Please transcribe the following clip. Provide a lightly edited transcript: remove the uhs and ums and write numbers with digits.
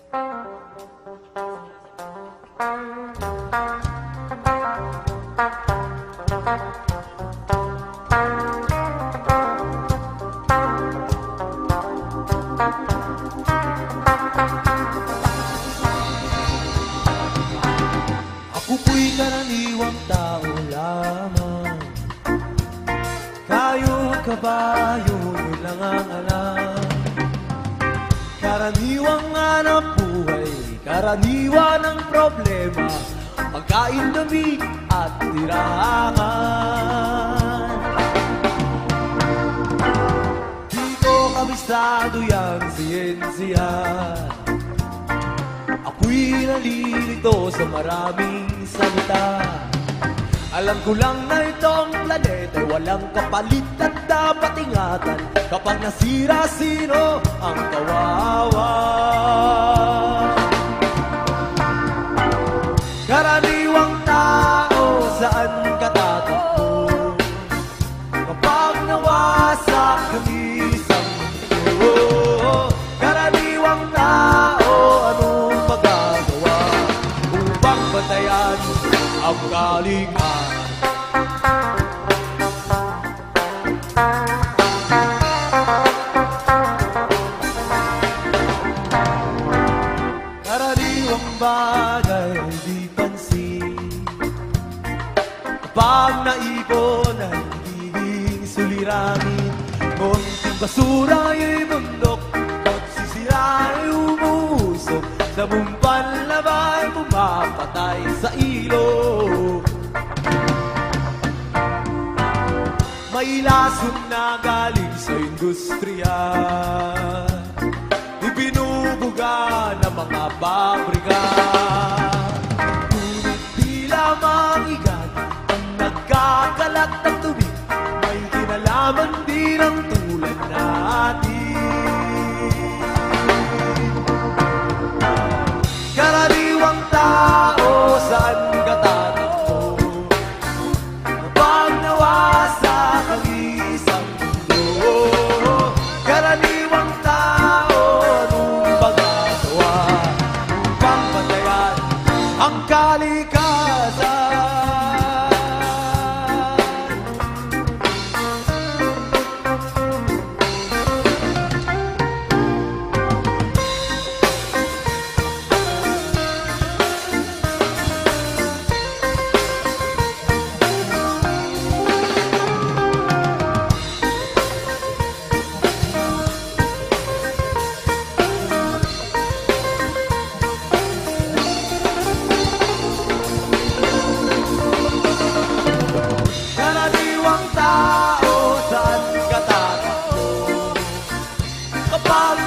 Ako po'y karaniwang tao lamang, kayong kabayo lang ang alam. Karaniwang hanap buhay, karaniwan ang problema, pagkain, damit at tirahan. Di ko kabisado yang siyensya, ako'y nalilito sa maraming salita. Alam ko lang na itong planeta ay walang kapalit at dapat ingatan. Kapag nasira, sino ang kawawa? Karaniwang tao, saan ka tatakbo? Kapag nawasak ang isang mundo. Karaniwang tao, anong magagawa upang batayan ang kaligtasan? Karaniwang bagay di pansin, kapag naipon ay nagiging suliranin. Konting basura ay bundok, pagsisira ay umuusok, sa buong panlabay pumapatay sa ilog. May lason na galing sa industriya, ibinubuga ng mga pabrika. Ngunit di lamang igan ang nagkakalat ng tubig, may kinalaman din ang tulad natin. Karaniwang tao, saan ka tatakbo? Kapag nawasak ang isang mundo. Karaniwang tao, anong magagawa upang patayan ang kalikasan? Karaniwang tao, saan ka tatakbo? Kapag